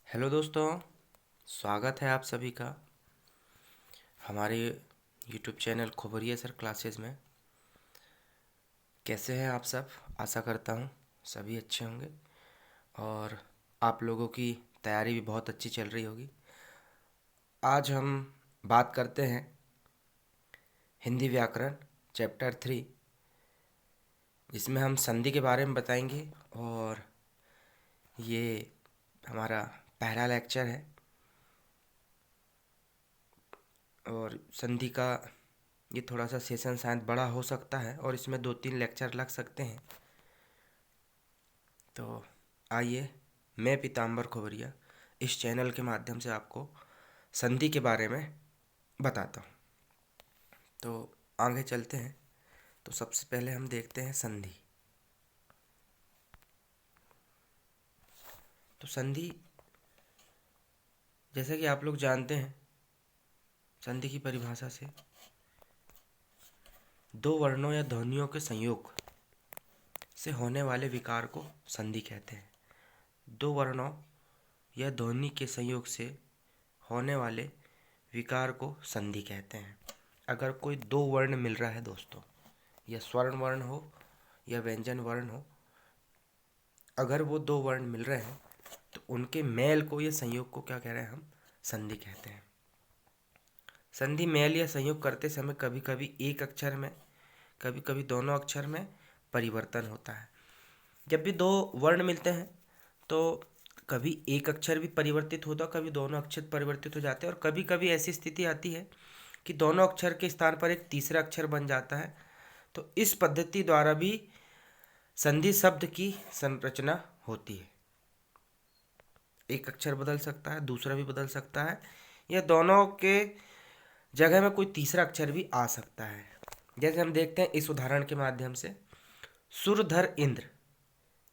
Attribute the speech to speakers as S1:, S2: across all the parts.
S1: Hello दोस्तों, स्वागत है आप सभी का हमारे यूट्यूब चैनल खोबरिया सर क्लासेस में। कैसे हैं आप सब? आशा करता हूँ सभी अच्छे होंगे और आप लोगों की तैयारी भी बहुत अच्छी चल रही होगी। आज हम बात करते हैं हिंदी व्याकरण चैप्टर 3, जिसमें हम संधि के बारे में बताएंगे और ये हमारा पहला लेक्चर है। और संधि का ये थोड़ा सा सेशन शायद बड़ा हो सकता है और इसमें 2-3 लेक्चर लग सकते हैं। तो आइए, मैं पीताम्बर खोबरिया इस चैनल के माध्यम से आपको संधि के बारे में बताता हूँ। तो आगे चलते हैं। तो सबसे पहले हम देखते हैं संधि। तो संधि, जैसे कि आप लोग जानते हैं, संधि की परिभाषा से दो वर्णों या ध्वनियों के संयोग से होने वाले विकार को संधि कहते हैं। दो वर्णों या ध्वनि के संयोग से होने वाले विकार को संधि कहते हैं। अगर कोई दो वर्ण मिल रहा है दोस्तों, या स्वर्ण वर्ण हो या व्यंजन वर्ण हो, अगर वो दो वर्ण मिल रहे हैं तो उनके मेल को या संयोग को क्या कह रहे हैं हम? संधि कहते हैं। संधि मेल या संयोग करते समय कभी कभी एक अक्षर में, कभी कभी दोनों अक्षर में परिवर्तन होता है। जब भी दो वर्ण मिलते हैं तो कभी एक अक्षर भी परिवर्तित होता है, कभी दोनों अक्षर परिवर्तित हो जाते हैं, और कभी कभी ऐसी स्थिति आती है कि दोनों अक्षर के स्थान पर एक तीसरा अक्षर बन जाता है। तो इस पद्धति द्वारा भी संधि शब्द की संरचना होती है। एक अक्षर बदल सकता है, दूसरा भी बदल सकता है, या दोनों के जगह में कोई तीसरा अक्षर भी आ सकता है। जैसे हम देखते हैं इस उदाहरण के माध्यम से, सुरधर इंद्र।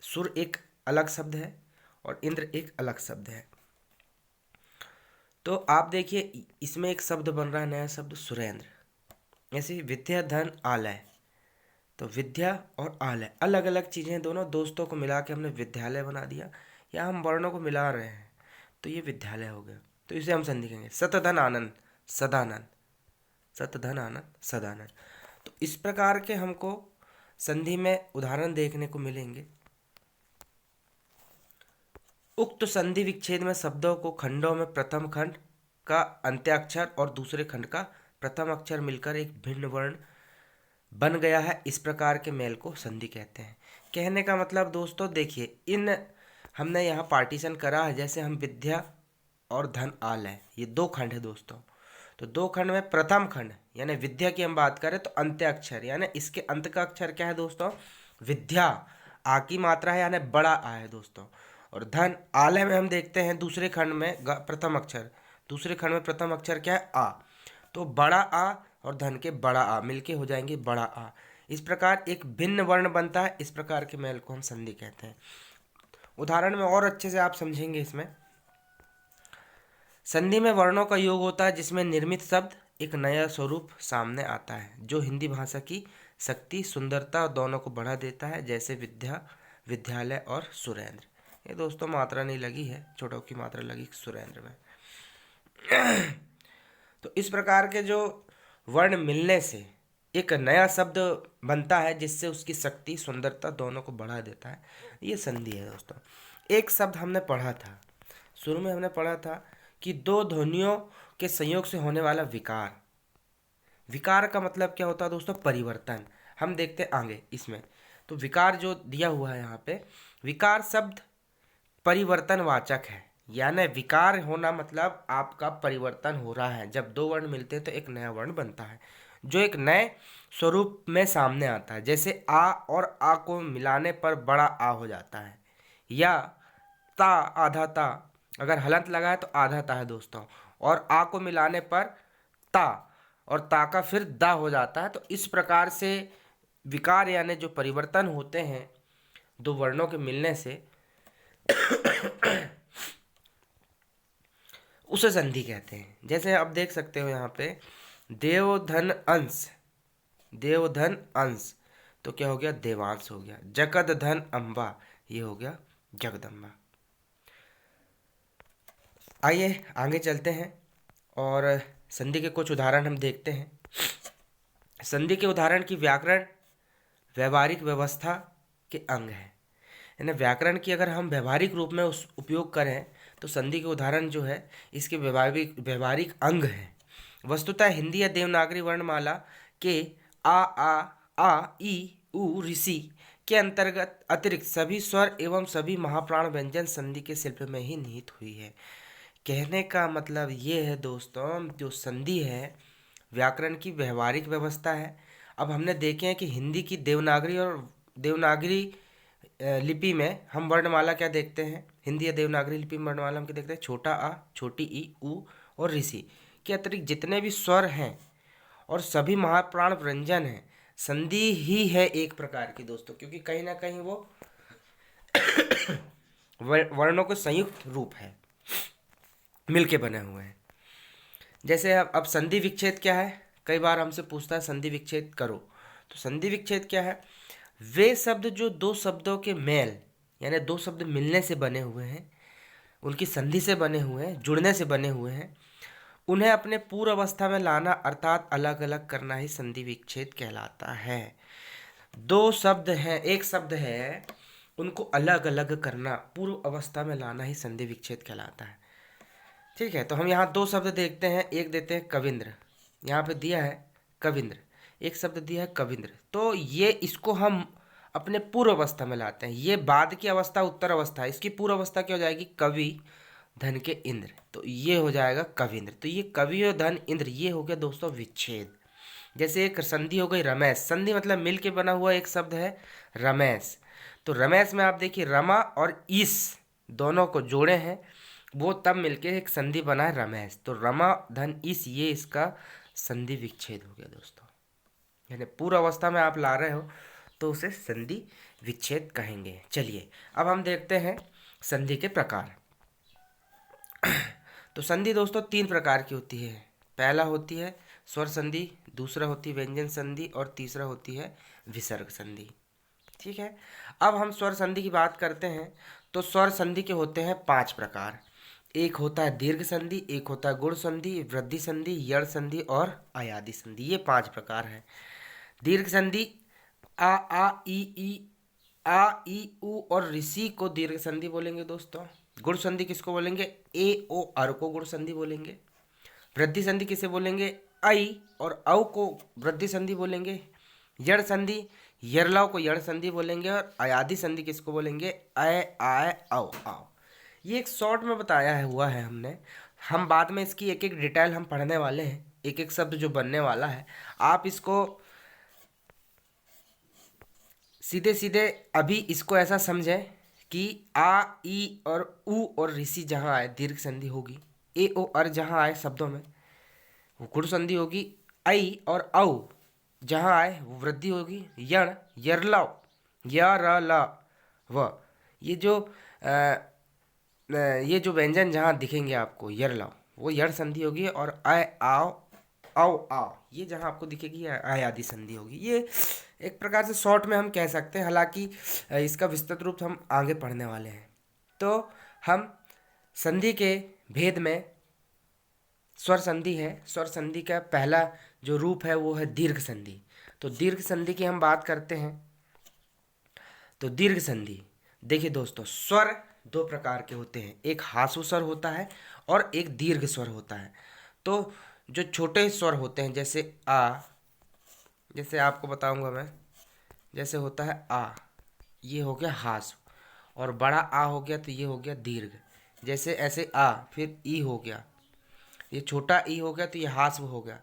S1: सुर एक अलग शब्द है और इंद्र एक अलग शब्द है। तो आप देखिए, इसमें एक शब्द बन रहा है, नया शब्द सुरेंद्र। ऐसे विद्या धन आलय। तो विद्या और आलय अलग अलग चीज़ें, दोनों दोस्तों को मिला के हमने विद्यालय बना दिया, या हम वर्णों को मिला रहे हैं तो ये विद्यालय हो गया। तो इसे हम संधि कहेंगे सतधन आनंद सदानंद। सतधन आनंद सदानंद। तो इस प्रकार के हमको संधि में उदाहरण देखने को मिलेंगे। उक्त संधि विच्छेद में शब्दों को खंडों में प्रथम खंड का अंत्याक्षर और दूसरे खंड का प्रथम अक्षर मिलकर एक भिन्न वर्ण बन गया है, इस प्रकार के मेल को संधि कहते हैं। कहने का मतलब दोस्तों देखिए, इन हमने यहाँ पार्टीशन करा है। जैसे हम विद्या और धन आलय, ये दो खंड है दोस्तों। तो दो खंड में प्रथम खंड यानी विद्या की हम बात करें तो अंत्याक्षर यानी इसके अंत का अक्षर क्या है दोस्तों? विद्या। आ की मात्रा है यानी बड़ा आ है दोस्तों। और धन आलय में हम देखते हैं दूसरे खंड में प्रथम अक्षर, दूसरे खंड में प्रथम अक्षर क्या है? आ। तो बड़ा आ और धन के बड़ा आ मिलके हो जाएंगे बड़ा आ। इस प्रकार एक भिन्न वर्ण बनता है, इस प्रकार के मेल को हम संधि कहते हैं। उदाहरण में और अच्छे से आप समझेंगे। इसमें संधि में वर्णों का योग होता है जिसमें निर्मित शब्द एक नया स्वरूप सामने आता है, जो हिंदी भाषा की शक्ति सुंदरता दोनों को बढ़ा देता है। जैसे विद्या, विद्यालय और सुरेंद्र। ये दोस्तों मात्रा नहीं लगी है, छोटों की मात्रा लगी सुरेंद्र में। तो इस प्रकार के जो वर्ण मिलने से एक नया शब्द बनता है जिससे उसकी शक्ति सुंदरता दोनों को बढ़ा देता है, ये संधि है दोस्तों। एक शब्द हमने पढ़ा था, शुरू में हमने पढ़ा था कि दो ध्वनियों के संयोग से होने वाला विकार। विकार का मतलब क्या होता है दोस्तों? परिवर्तन। हम देखते हैं आगे इसमें। तो विकार जो दिया हुआ है यहाँ पे, विकार शब्द परिवर्तनवाचक है, यानी विकार होना मतलब आपका परिवर्तन हो रहा है। जब दो वर्ण मिलते हैं तो एक नया वर्ण बनता है जो एक नए स्वरूप में सामने आता है। जैसे आ और आ को मिलाने पर बड़ा आ हो जाता है, या ता आधा ता, अगर हलंत लगा है तो आधा ता है दोस्तों, और आ को मिलाने पर ता, और ता का फिर दा हो जाता है। तो इस प्रकार से विकार यानी जो परिवर्तन होते हैं दो वर्णों के मिलने से, उसे संधि कहते हैं। जैसे आप देख सकते हो यहाँ पे देवधन अंश, देवधन अंश, तो क्या हो गया? देवांश हो गया। जगद धन अम्बा, ये हो गया जगदम्बा। आइए आगे चलते हैं और संधि के कुछ उदाहरण हम देखते हैं। संधि के उदाहरण की व्याकरण व्यवहारिक व्यवस्था के अंग है। यानी व्याकरण की अगर हम व्यवहारिक रूप में उस उपयोग करें तो संधि के उदाहरण जो है इसके व्यवहारिक अंग है। वस्तुतः हिंदी या देवनागरी वर्णमाला के आ ई उ ऋषि के अंतर्गत अतिरिक्त सभी स्वर एवं सभी महाप्राण व्यंजन संधि के शिल्प में ही निहित हुई है। कहने का मतलब ये है दोस्तों, जो संधि है व्याकरण की व्यवहारिक व्यवस्था है। अब हमने देखे हैं कि हिंदी की देवनागरी और देवनागरी लिपि में हम वर्णमाला क्या देखते हैं, हिंदी या देवनागरी लिपि में वर्णमाला हम क्या देखते हैं, छोटा आ, छोटी ई, उ और ऋषि के अतिरिक्त जितने भी स्वर हैं और सभी महाप्राण व्यंजन हैं, संधि ही है एक प्रकार की दोस्तों, क्योंकि कहीं ना कहीं वो वर्णों के संयुक्त रूप है, मिलके बने हुए हैं। जैसे अब संधि विच्छेद क्या है, कई बार हमसे पूछता है संधि विच्छेद करो। तो संधि विच्छेद क्या है, वे शब्द जो दो शब्दों के मेल यानी दो शब्द मिलने से बने हुए हैं, उनकी संधि से बने हुए हैं, जुड़ने से बने हुए हैं, उन्हें अपने पूर्व अवस्था में लाना अर्थात अलग अलग करना ही संधि विच्छेद कहलाता है। दो शब्द हैं, एक शब्द है, उनको अलग अलग करना, पूर्व अवस्था में लाना ही संधि विच्छेद कहलाता है। ठीक है, तो हम यहाँ दो शब्द देखते हैं, एक देते हैं कविंद्र, यहाँ पे दिया है कविंद्र, एक शब्द दिया है कविंद्र, तो ये इसको हम अपने पूर्व अवस्था में लाते हैं। ये बाद की अवस्था उत्तर अवस्था है, इसकी पूर्व अवस्था क्या हो जाएगी, कवि धन के इंद्र, तो ये हो जाएगा कविंद्र। तो ये कवि और धन इंद्र, ये हो गया दोस्तों विच्छेद। जैसे एक संधि हो गई रमेश, संधि मतलब मिल के बना हुआ एक शब्द है रमेश, तो रमेश में आप देखिए रमा और ईस दोनों को जोड़े हैं, वो तब मिलके एक संधि बना है रमेश, तो रमा धन ईस ये इसका संधि विच्छेद हो गया दोस्तों। यानी पूर्व अवस्था में आप ला रहे हो तो उसे संधि विच्छेद कहेंगे। चलिए अब हम देखते हैं संधि के प्रकार। तो संधि दोस्तों तीन प्रकार की होती है। पहला होती है स्वर संधि, दूसरा होती है व्यंजन संधि और तीसरा होती है विसर्ग संधि। ठीक है, अब हम स्वर संधि की बात करते हैं तो स्वर संधि के होते हैं 5 प्रकार। एक होता है दीर्घ संधि, एक होता है गुण संधि, वृद्धि संधि, यड़ संधि और अयादि संधि, ये 5 प्रकार हैं। दीर्घ संधि आ ई उ और ऋषि को दीर्घ संधि बोलेंगे दोस्तों। गुण संधि किसको बोलेंगे, ए ओ अर को गुण संधि बोलेंगे। वृद्धि संधि किसे बोलेंगे, आई और औ को वृद्धि संधि बोलेंगे। यड़ संधि यरलाव को यड़ संधि बोलेंगे। और अयादि संधि किसको बोलेंगे, अय आय औ आओ। ये एक शॉर्ट में बताया है हुआ है हमने, हम बाद में इसकी एक एक डिटेल हम पढ़ने वाले हैं, एक एक शब्द जो बनने वाला है। आप इसको सीधे सीधे अभी इसको ऐसा समझें कि आ ई और उ और ऋषि जहाँ आए दीर्घ संधि होगी, ए ओ अर जहाँ आए शब्दों में वो गुण संधि होगी, आई और औ जहाँ आए वो वृद्धि होगी, यण यरलाव य र ल व ये जो व्यंजन जहाँ दिखेंगे आपको यरलाव वो यड़ संधि होगी, और अय आओ औ आओ ये जहाँ आपको दिखेगी अयादि संधि होगी। ये एक प्रकार से शॉर्ट में हम कह सकते हैं, हालांकि इसका विस्तृत रूप हम आगे पढ़ने वाले हैं। तो हम संधि के भेद में स्वर संधि है, स्वर संधि का पहला जो रूप है वो है दीर्घ संधि। तो दीर्घ संधि की हम बात करते हैं तो दीर्घ संधि देखिए दोस्तों, स्वर 2 प्रकार के होते हैं, एक हासु स्वर होता है और एक दीर्घ स्वर होता है। तो जो छोटे स्वर होते हैं जैसे आ, जैसे आपको बताऊंगा मैं, जैसे होता है आ, ये हो गया हासु, और बड़ा आ हो गया तो ये हो गया दीर्घ। जैसे ऐसे आ फिर ई हो गया, ये छोटा ई हो गया तो ये हास्व हो गया,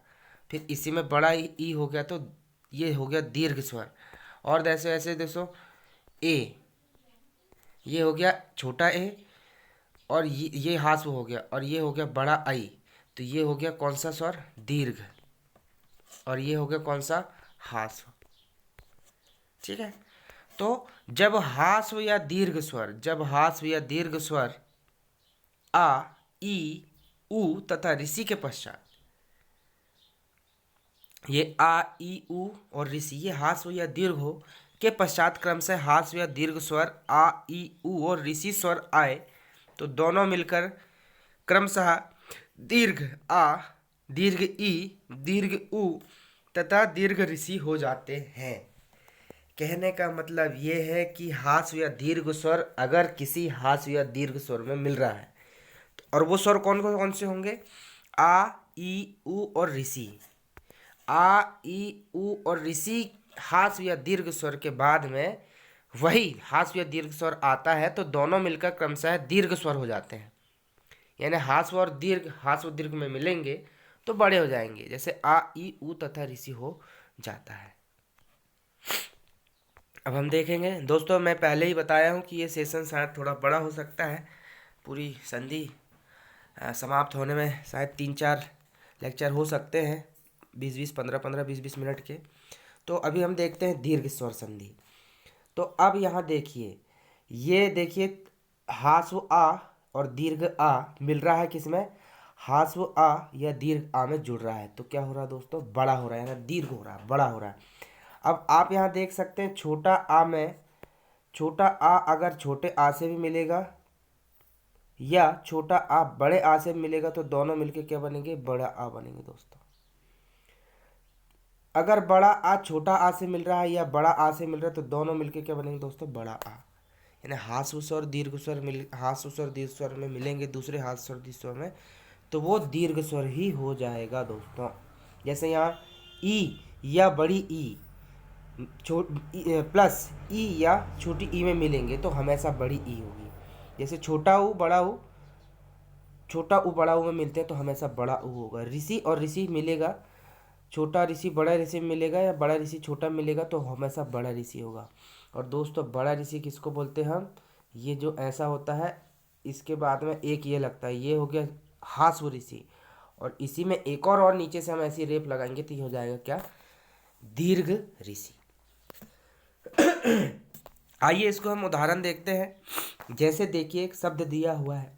S1: फिर इसी में बड़ा ई हो गया तो ये हो गया दीर्घ स्वर। और जैसे ऐसे देखो ए, ये हो गया छोटा ए और ये हास्व हो गया, और ये हो गया बड़ा आई, तो ये हो गया कौन सा स्वर, दीर्घ, और ये हो गया कौन सा, हास्व। ठीक है, तो जब हास्व या दीर्घ स्वर आ ई उ तथा ऋषि के पश्चात, ये आ ई उ और ऋषि ये हास्व या दीर्घ हो के पश्चात क्रमशः हास्व या दीर्घ स्वर आ ई उ और ऋषि स्वर आए, तो दोनों मिलकर क्रमशः दीर्घ आ, दीर्घ ई, दीर्घ उ तथा दीर्घ ऋषि हो जाते हैं। कहने का मतलब ये है कि हास्व या दीर्घ स्वर अगर किसी हास्व या दीर्घ स्वर में मिल रहा है और वो स्वर कौन कौन से होंगे, आ, ई, उ और ऋषि। आ, ई, उ और ऋषि हास्व या दीर्घ स्वर के बाद में वही हास्व या दीर्घ स्वर आता है तो दोनों मिलकर क्रमशः दीर्घ स्वर हो जाते हैं। यानी हास्व और दीर्घ, हास्व दीर्घ में मिलेंगे तो बड़े हो जाएंगे, जैसे आ, ई, उ तथा ऋषि हो जाता है। अब हम देखेंगे दोस्तों, मैं पहले ही बताया हूँ कि ये सेशन शायद थोड़ा बड़ा हो सकता है। पूरी संधि समाप्त होने में शायद 3-4 लेक्चर हो सकते हैं, 20-20, 15-15, 20-20 मिनट के। तो अभी हम देखते हैं दीर्घ स्वर संधि। तो अब यहाँ देखिए, ये देखिए हास्व आ और दीर्घ आ मिल रहा है किसमें, हास्व आ या दीर्घ आ में जुड़ रहा है तो क्या हो रहा है दोस्तों, बड़ा हो रहा है, यानी दीर्घ हो रहा है, बड़ा हो रहा है। अब आप यहाँ देख सकते हैं छोटा आ में, छोटा आ अगर छोटे आ से भी मिलेगा या छोटा आ बड़े आ से मिलेगा तो दोनों मिलके क्या बनेंगे, बड़ा आ बनेंगे दोस्तों। अगर बड़ा आ छोटा आ से मिल रहा है या बड़ा आ से मिल रहा है तो दोनों मिलके क्या बनेंगे दोस्तों, बड़ा आ। यानी हास्व स्वर दीर्घ स्वर हास्व स्वर दीर्घ स्वर में मिलेंगे दूसरे हास्व स्वर दीर्घ स्वर में तो वो दीर्घ स्वर ही हो जाएगा दोस्तों। जैसे यहाँ ई या बड़ी ई प्लस ई या छोटी ई में मिलेंगे तो हमेशा बड़ी ई होगी। जैसे छोटा ऊ बड़ा ऊ, छोटा ऊ बड़ा ऊ में मिलते हैं तो हमेशा बड़ा ऊ होगा। ऋषि और ऋषि मिलेगा, छोटा ऋषि बड़ा ऋषि मिलेगा या बड़ा ऋषि छोटा मिलेगा तो हमेशा बड़ा ऋषि होगा। और दोस्तों बड़ा ऋषि किसको बोलते हैं हम, ये जो ऐसा होता है इसके बाद में एक ये लगता है, ये हो गया हास्व ऋषि, और इसी में एक और नीचे से हम ऐसी रेप लगाएंगे तो ये हो जाएगा क्या, दीर्घ ऋषि। आइए इसको हम उदाहरण देखते हैं। जैसे देखिए एक शब्द दिया हुआ है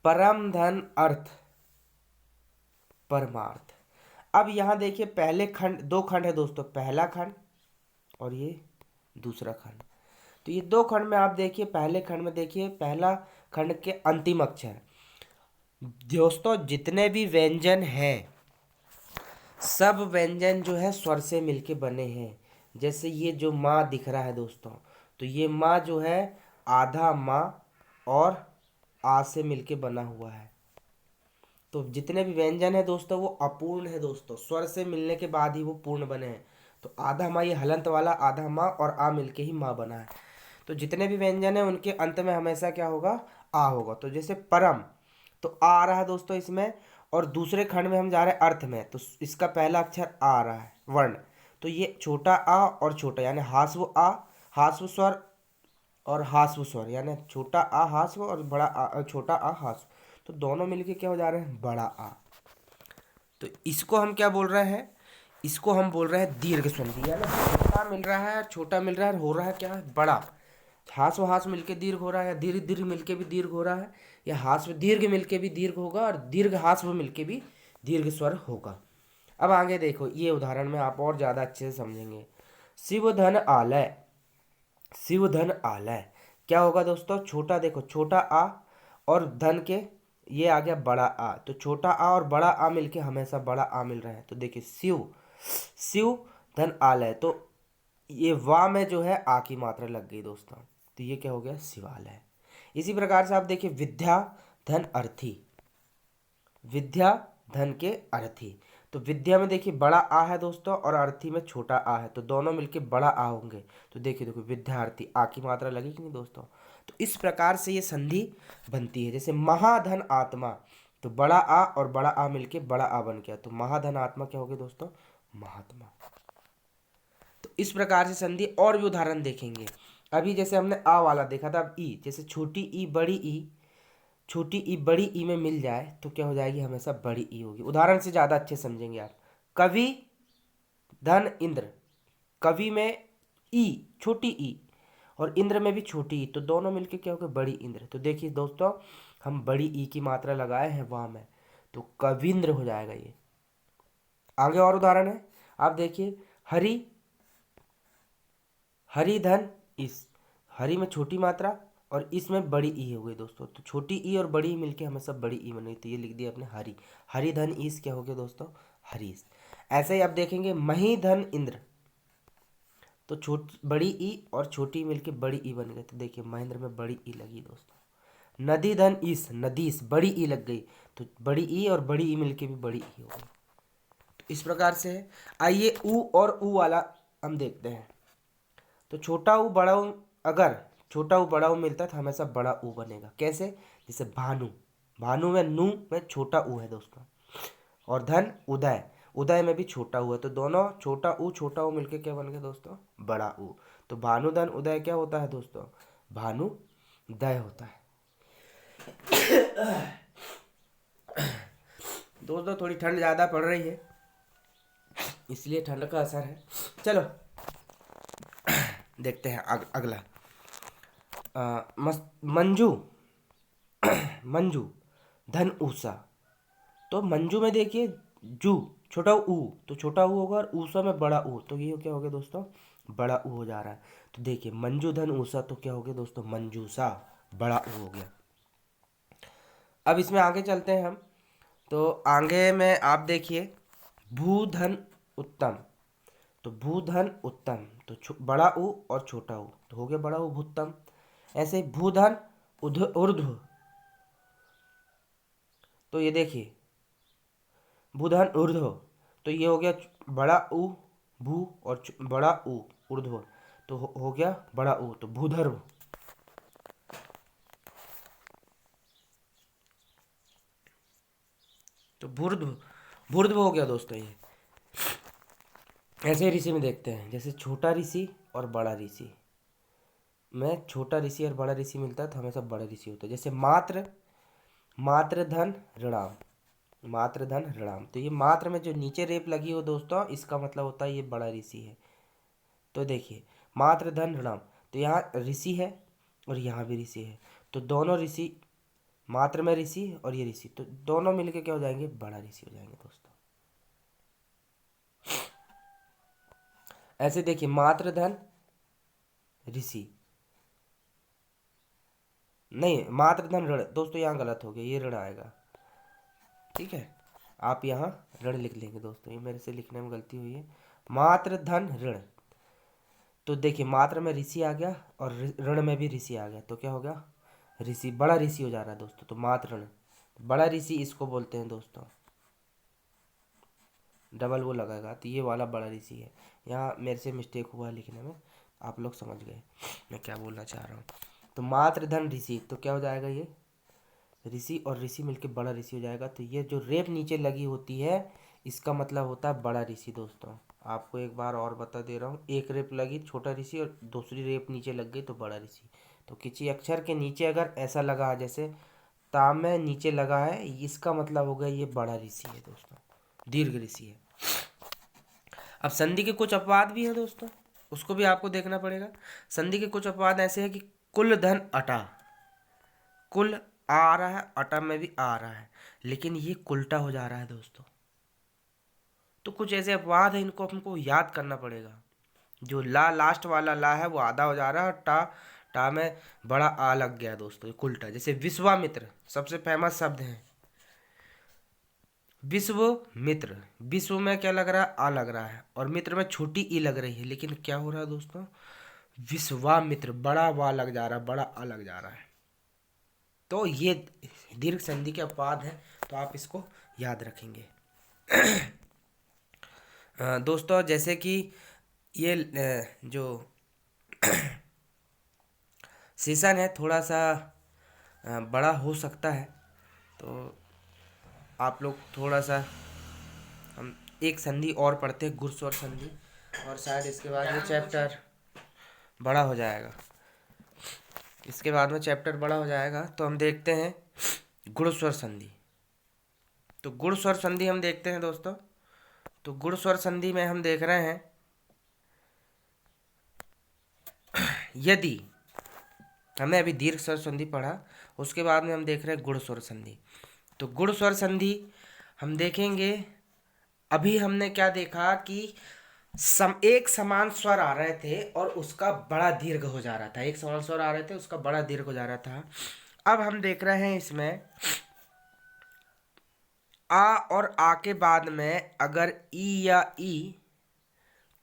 S1: परम धन अर्थ परमार्थ। अब यहाँ देखिए पहले खंड, दो खंड है दोस्तों, पहला खंड और ये दूसरा खंड। तो ये दो खंड में आप देखिए, पहले खंड में देखिए पहला खंड के अंतिम अक्षर दोस्तों जितने भी व्यंजन हैं सब व्यंजन जो है स्वर से मिलके बने हैं। जैसे ये जो माँ दिख रहा है दोस्तों, तो ये माँ जो है आधा माँ और आ से मिलके बना हुआ है। तो जितने भी व्यंजन है दोस्तों वो अपूर्ण है दोस्तों, स्वर से मिलने के बाद ही वो पूर्ण बने हैं। तो आधा माँ ये हलंत वाला आधा माँ और आ मिलके ही माँ बना है। तो जितने भी व्यंजन है उनके अंत में हमेशा क्या होगा, आ होगा। तो जैसे परम तो आ रहा है दोस्तों इसमें, और दूसरे खंड में हम जा रहे हैं अर्थ में तो इसका पहला अक्षर आ रहा है वर्ण। तो ये छोटा आ और छोटा यानी हास्व आ, हास्व स्वर और हास्व स्वर, यानी छोटा आ हास्व और बड़ा आ, छोटा आ हास्व, तो दोनों मिलके क्या हो जा रहे हैं, बड़ा आ। तो इसको हम क्या बोल रहे हैं, इसको हम बोल रहे हैं दीर्घ संधि। यानी छोटा मिल रहा है, छोटा मिल रहा है, हो रहा है क्या है, बड़ा। हास्व हास्व मिलके दीर्घ हो रहा है, दीर्घ दीर्घ मिलके भी दीर्घ हो रहा है, या हास्व दीर्घ मिलके भी दीर्घ होगा और दीर्घ हास्व मिलके भी दीर्घ स्वर होगा। अब आगे देखो ये उदाहरण में आप और ज़्यादा अच्छे से समझेंगे। शिवधन आलय, शिवधन आलय क्या होगा दोस्तों, छोटा देखो छोटा आ और धन के ये आ गया बड़ा आ, तो छोटा आ और बड़ा आ मिलके हमेशा बड़ा आ मिल रहा है। तो देखिए शिव, शिव धन आलय, तो ये वा में जो है आ की मात्रा लग गई दोस्तों, तो ये क्या हो गया, शिवालय। इसी प्रकार से आप देखिए विद्या धन अर्थी, विद्या धन के अर्थी, तो विद्या में देखिए बड़ा आ है दोस्तों और अर्थी में छोटा आ है, तो दोनों मिलके बड़ा आ होंगे। तो देखिए देखो विद्यार्थी आ की मात्रा लगी कि नहीं दोस्तों। तो इस प्रकार से ये संधि बनती है। जैसे महाधन आत्मा, तो बड़ा आ और बड़ा आ मिलके बड़ा आ बन गया, तो महाधन आत्मा क्या हो गया दोस्तों, महात्मा। तो इस प्रकार से संधि और भी उदाहरण देखेंगे। अभी जैसे हमने आ वाला देखा था, अब ई, जैसे छोटी ई बड़ी ई, छोटी ई बड़ी ई में मिल जाए तो क्या हो जाएगी, हमेशा बड़ी ई होगी। उदाहरण से ज़्यादा अच्छे समझेंगे आप। कवि धन इंद्र, कवि में ई छोटी ई और इंद्र में भी छोटी ई, तो दोनों मिलके क्या हो गए, बड़ी इंद्र। तो देखिए दोस्तों हम बड़ी ई की मात्रा लगाए हैं वहाँ में, तो कविंद्र हो जाएगा ये। आगे और उदाहरण है, आप देखिए हरि, हरिधन इस, हरि में छोटी मात्रा और इसमें बड़ी ई हो गई दोस्तों। तो छोटी ई और बड़ी ई मिलके हमें सब बड़ी ई बन गई। तो ये लिख दिया अपने हरि। हरि धन ईस क्या हो गया दोस्तों? हरीश। ऐसे ही आप देखेंगे मही धन इंद्र, तो बड़ी ई और छोटी ई मिलके बड़ी ई बन गई। तो देखिए महेंद्र में बड़ी ई लगी दोस्तों। नदी धन ईस, नदीस, बड़ी ई लग गई। तो बड़ी ई और बड़ी ई मिलके भी बड़ी ई हो गई। तो इस प्रकार से है। आइए ऊ और ऊ वाला हम देखते हैं। तो छोटा ऊ बड़ा ऊ, अगर छोटा ऊ बड़ा ऊ मिलता है तो हमेशा बड़ा ऊ बनेगा। कैसे? जैसे भानु, भानु में नू में छोटा ऊ है दोस्तों। और धन उदय, उदय में भी छोटा ऊ है। तो दोनों छोटा ऊ मिलके क्या बन गए दोस्तों? बड़ा ऊ। तो भानु धन उदय क्या होता है दोस्तों? भानु दय होता है। दोस्तों थोड़ी ठंड ज़्यादा पड़ रही है, इसलिए ठंड का असर है। चलो देखते हैं अगला। मंजू, मंजू धन ऊषा। तो मंजू में देखिए जू छोटा ऊ, तो छोटा ऊ होगा और ऊषा में बड़ा ऊ। तो ये क्या हो गया दोस्तों? बड़ा ऊ हो जा रहा है। तो देखिए मंजू धन ऊषा, तो क्या हो गया दोस्तों? मंजूषा, बड़ा ऊ हो गया। अब इसमें आगे चलते हैं हम। तो आगे में आप देखिए भूधन उत्तम। तो भूधन उत्तम, तो बड़ा ऊ और छोटा ऊ, तो हो गया बड़ा ऊ भूतम। ऐसे ही भूधन ऊर्ध्व, तो ये देखिए भूधन ऊर्ध्व, तो ये हो गया बड़ा ऊ भू और बड़ा ऊ ऊर्ध्व, तो हो गया बड़ा ऊ, तो भूधर्व। तो भूर्ध्व, भूर्ध्व हो गया दोस्तों ये। ऐसे ऋषि में देखते हैं, जैसे छोटा ऋषि और बड़ा ऋषि में छोटा ऋषि और बड़ा ऋषि मिलता है तो हमेशा बड़ा ऋषि होता है। जैसे मात्र, मात्र धन ऋणाम, मात्र धन ऋणाम, तो ये मात्र में जो नीचे रेप लगी हो दोस्तों, इसका मतलब होता है ये बड़ा ऋषि है। तो देखिए मात्र धन ऋणाम, तो यहाँ ऋषि है और यहाँ भी ऋषि है। तो दोनों ऋषि, मात्र में ऋषि और ये ऋषि, तो दोनों मिलके क्या हो जाएंगे? बड़ा ऋषि हो जाएंगे दोस्तों। ऐसे देखिए मात्र धन ऋषि, नहीं मात्र धन ऋण, दोस्तों यहाँ गलत हो गया, ये ऋण आएगा। ठीक है, आप यहाँ ऋण लिख लेंगे दोस्तों, ये मेरे से लिखने में गलती हुई है। मात्र धन ऋण, तो देखिए मात्र में ऋषि आ गया और ऋण में भी ऋषि आ गया, तो क्या हो गया? ऋषि, बड़ा ऋषि हो जा रहा है दोस्तों। तो मात्र ऋण, बड़ा ऋषि इसको बोलते हैं दोस्तों, डबल वो लगेगा, तो ये वाला बड़ा ऋषि है। यहाँ मेरे से मिस्टेक हुआ लिखने में, आप लोग समझ गए मैं क्या बोलना चाह रहा हूँ। तो मात्र धन ऋषि, तो क्या हो जाएगा? ये ऋषि और ऋषि मिलके बड़ा ऋषि हो जाएगा। तो ये जो रेप नीचे लगी होती है इसका मतलब होता है बड़ा ऋषि दोस्तों। आपको एक बार और बता दे रहा हूँ, एक रेप लगी छोटा ऋषि और दूसरी रेप नीचे लग गई तो बड़ा ऋषि। तो किसी अक्षर के नीचे अगर ऐसा लगा है, जैसे ताम में नीचे लगा है, इसका मतलब होगा ये बड़ा ऋषि है दोस्तों, दीर्घ ऋषि है। अब संधि के कुछ अपवाद भी हैं दोस्तों, उसको भी आपको देखना पड़ेगा। संधि के कुछ अपवाद ऐसे हैं कि कुल धन अटा, कुल आ रहा है, अटा में भी आ रहा है, लेकिन ये उल्टा हो जा रहा है दोस्तों। तो कुछ ऐसे अपवाद हैं, इनको हमको याद करना पड़ेगा। जो ला लास्ट वाला ला है वो आधा हो जा रहा है और टा, टा में बड़ा आ लग गया दोस्तों, ये उल्टा। जैसे विश्वामित्र सबसे फेमस शब्द है, विश्व मित्र, विश्व में क्या लग रहा है? आ लग रहा है, और मित्र में छोटी ई लग रही है, लेकिन क्या हो रहा है दोस्तों? विश्वामित्र, बड़ा वा लग जा रहा है, बड़ा आ लग जा रहा है। तो ये दीर्घ संधि के अपवाद हैं, तो आप इसको याद रखेंगे। दोस्तों जैसे कि ये जो सेशन है थोड़ा सा बड़ा हो सकता है, तो आप लोग थोड़ा सा, हम एक संधि और पढ़ते हैं, गुण स्वर संधि, और शायद इसके बाद में चैप्टर बड़ा हो जाएगा। इसके बाद में चैप्टर बड़ा हो जाएगा तो हम देखते हैं गुण स्वर संधि। तो गुण स्वर संधि हम देखते हैं दोस्तों। तो गुण स्वर संधि में हम देख रहे हैं, यदि हमने अभी दीर्घ स्वर संधि पढ़ा, उसके बाद में हम देख रहे हैं गुण स्वर संधि। तो गुण स्वर संधि हम देखेंगे, अभी हमने क्या देखा कि एक समान स्वर आ रहे थे और उसका बड़ा दीर्घ हो जा रहा था। एक समान स्वर आ रहे थे, उसका बड़ा दीर्घ हो जा रहा था। अब हम देख रहे हैं इसमें आ और आ के बाद में अगर ई या ई,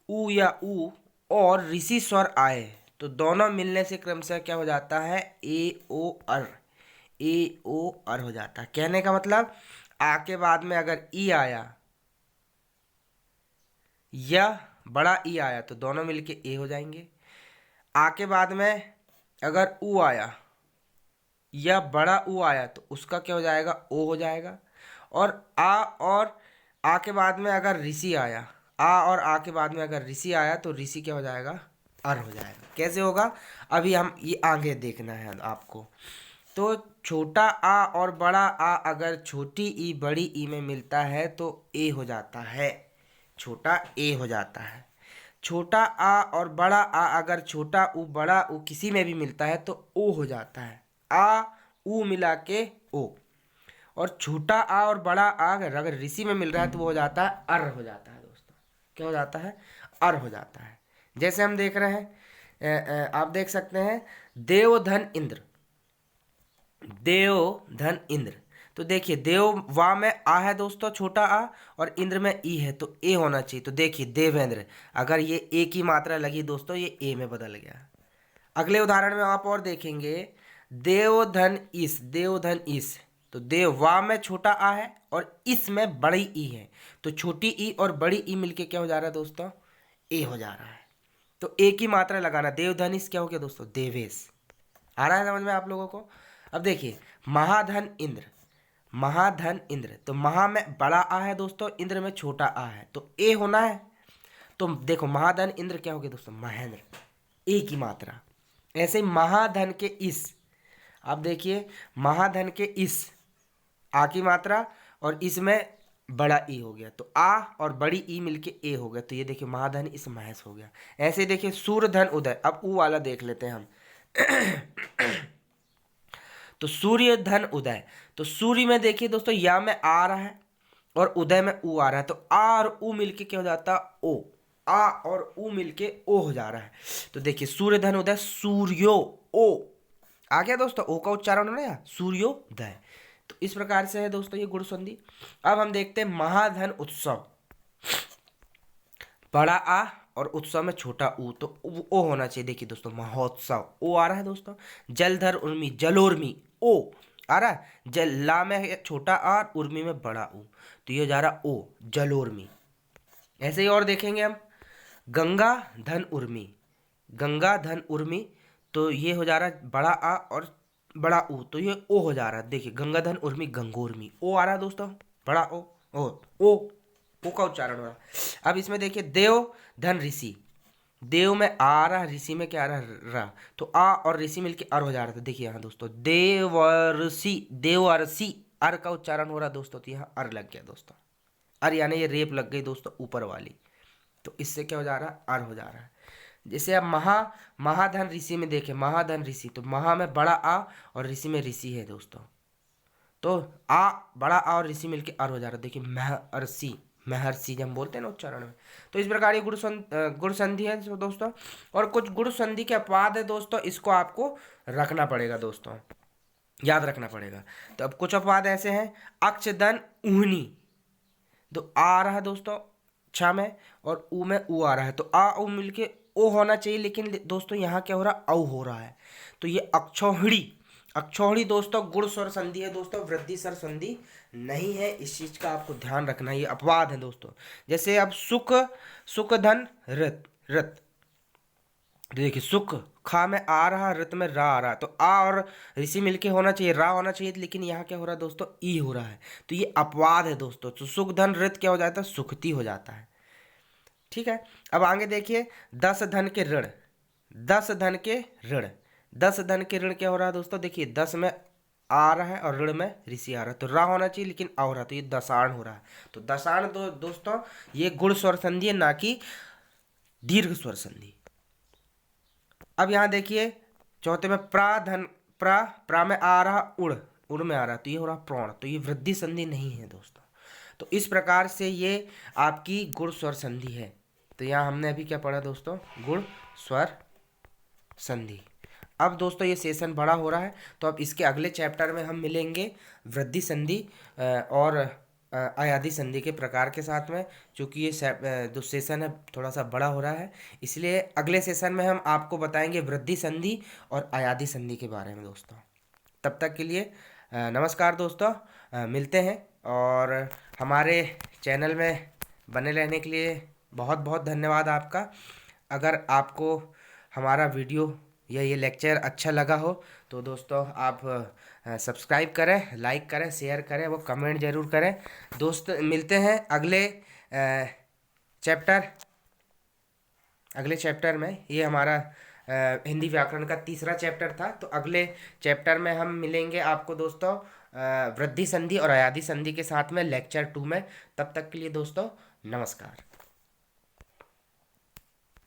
S1: ऊ या ऊ और ऋषि स्वर आए तो दोनों मिलने से क्रमशः क्या हो जाता है, ए ओ अर। ए ओ अर हो जाता है। कहने का मतलब आ के बाद में अगर ई आया या बड़ा ई आया तो दोनों मिलके ए हो जाएंगे। आ के बाद में अगर ऊ आया या बड़ा ऊ आया तो उसका क्या हो जाएगा, ओ हो जाएगा। और आ के बाद में अगर ऋषि आया, आ और आ के बाद में अगर ऋषि आया तो ऋषि क्या हो जाएगा, अर हो जाएगा। कैसे होगा, अभी हम ये आगे देखना है आपको। तो छोटा आ और बड़ा आ अगर छोटी ई बड़ी ई में मिलता है तो ए हो जाता है, छोटा ए हो जाता है। छोटा आ और बड़ा आ अगर छोटा ऊ बड़ा ऊ किसी में भी मिलता है तो ओ हो जाता है, आ ऊ मिला के ओ। और छोटा आ और बड़ा आ अगर ऋषि में मिल रहा है तो वो हो जाता है, अर हो जाता है दोस्तों। क्या हो जाता है, अर हो जाता है। जैसे हम देख रहे हैं, आप देख सकते हैं देव धन इंद्र, देव धन इंद्र। तो देखिए देव वा में आ है दोस्तों, छोटा आ, और इंद्र में ई है तो ए होना चाहिए। तो देखिए देवेंद्र, अगर ये ए की मात्रा लगी दोस्तों ये ए में बदल गया। अगले उदाहरण में आप और देखेंगे देवधन इस, देवधन इस। तो देव वा में छोटा आ है और इस में बड़ी ई है तो छोटी ई और बड़ी ई मिलके क्या हो जा रहा है दोस्तों, ए हो जा रहा है। तो ए की मात्रा लगाना, देवधन इस क्या हो गया दोस्तों, देवेश। आ रहा है समझ में आप लोगों को। अब देखिए महाधन इंद्र, महाधन इंद्र। तो महा में बड़ा आ है दोस्तों, इंद्र में छोटा आ है तो ए होना है। तो देखो महाधन इंद्र क्या हो गया दोस्तों, महेंद्र, ए की मात्रा। ऐसे ही महाधन के इस, आप देखिए महाधन के इस आ की मात्रा और इसमें बड़ा ई हो गया तो आ और बड़ी ई मिलके ए हो गया। तो ये देखिए महाधन इस महेश हो गया। ऐसे ही देखिए सूर्यधन उदय। अब ऊ वाला देख लेते हैं हम। तो सूर्य धन उदय। तो सूर्य में देखिए दोस्तों या में आ रहा है और उदय में ऊ आ रहा है तो आ और ऊ मिलके क्या हो जाता है, ओ। आ और ऊ मिलके ओ हो जा रहा है। तो देखिए सूर्य धन उदय, सूर्यो ओ आ गया दोस्तों, ओ का उच्चारण हो ना, सूर्योदय। तो इस प्रकार से है दोस्तों ये गुण संधि। अब हम देखते हैं महाधन उत्सव। बड़ा आ और उत्सव में छोटा ऊ तो ओ होना चाहिए। देखिए दोस्तों महोत्सव, ओ आ रहा है दोस्तों। जलधर उर्मी, जलोर्मी, ओ आ रहा है। जल ला में है छोटा आ और उर्मी में बड़ा ऊ तो ये जा रहा ओ, जलोर्मी। ऐसे ही और देखेंगे हम गंगा धन उर्मी, गंगा धन उर्मी। तो ये हो जा रहा है बड़ा आ और बड़ा ऊ तो ये ओ हो जा रहा है। देखिए गंगा धन उर्मी, गंगोर्मी, ओ आ रहा है दोस्तों, बड़ा ओ, ओ का उच्चारण हो रहा है। अब इसमें देखिए देव धन ऋषि, देव में आ रहा, ऋषि में क्या आ रहा, रा। तो आ और ऋषि मिलके अर हो जा रहा था। देखिए यहाँ दोस्तों देवर्षि, देवर्षि, अर का उच्चारण हो रहा दोस्तों तो यहाँ अर लग गया दोस्तों। अर यानी ये रेप लग गई दोस्तों ऊपर वाली। तो इससे क्या हो जा रहा है, अर हो जा रहा है। जैसे अब महाधन ऋषि में देखें, महाधन ऋषि तो महा में बड़ा आ और ऋषि में ऋषि है दोस्तों। तो आ बड़ा आ और ऋषि मिलके अर हो जा रहा है। देखिए महर्षि, महर्षि जब हम बोलते हैं ना उच्चारण में। तो इस प्रकार ये गुण संधि है दोस्तों। और कुछ गुण संधि के अपवाद है दोस्तों, इसको आपको रखना पड़ेगा दोस्तों, याद रखना पड़ेगा। तो अब कुछ अपवाद ऐसे हैं, अक्षदन ऊहनी। तो आ रहा है दोस्तों छा में और ऊ में ऊ आ रहा है तो आ ऊ मिलके ओ होना चाहिए, लेकिन दोस्तों यहाँ क्या हो रहा है, औ हो रहा है। तो ये अक्षौहिणी, अक्षौहिणी दोस्तों गुण स्वर संधि है दोस्तों, वृद्धि स्वर संधि नहीं है। इस चीज का आपको ध्यान रखना, ये अपवाद है दोस्तों। जैसे अब सुख, सुख धन रत, रत। देखिए सुख खा में आ रहा, रत में रा आ रहा, तो आ और ऋषि मिलके होना चाहिए, रा होना चाहिए, लेकिन यहाँ क्या हो रहा है दोस्तों, ई हो रहा है। तो ये अपवाद है दोस्तों। तो सुख धन रत क्या हो जाता है, सुखती हो जाता है। ठीक है। अब आगे देखिए 10 धन के ऋण, 10 धन के ऋण, 10 धन के ऋण क्या हो रहा है दोस्तों, देखिए 10 में आ रहा है और ऋण में ऋषि आ रहा है तो रा होना चाहिए, लेकिन आ हो रहा है तो ये दसाण हो रहा है। तो दसाण दोस्तों ये गुण स्वर संधि है, ना कि दीर्घ स्वर संधि। अब यहाँ देखिए चौथे में प्राधन, प्रा में आ रहा उड़, उड़ में आ रहा तो ये हो रहा प्रण, तो ये वृद्धि संधि नहीं है दोस्तों। तो इस प्रकार से ये आपकी गुण स्वर संधि है। तो यहाँ हमने अभी क्या पढ़ा दोस्तों, गुण स्वर संधि। अब दोस्तों ये सेशन बड़ा हो रहा है, तो अब इसके अगले चैप्टर में हम मिलेंगे वृद्धि संधि और अयादि संधि के प्रकार के साथ में। चूँकि ये जो सेशन है थोड़ा सा बड़ा हो रहा है, इसलिए अगले सेशन में हम आपको बताएंगे वृद्धि संधि और अयादि संधि के बारे में दोस्तों। तब तक के लिए नमस्कार दोस्तों, मिलते हैं। और हमारे चैनल में बने रहने के लिए बहुत बहुत धन्यवाद आपका। अगर आपको हमारा वीडियो या ये लेक्चर अच्छा लगा हो तो दोस्तों आप सब्सक्राइब करें, लाइक करें, शेयर करें, वो कमेंट ज़रूर करें। दोस्त मिलते हैं अगले चैप्टर में। ये हमारा हिंदी व्याकरण का तीसरा चैप्टर था, तो अगले चैप्टर में हम मिलेंगे आपको दोस्तों वृद्धि संधि और अयादि संधि के साथ में लेक्चर 2 में। तब तक के लिए दोस्तों नमस्कार।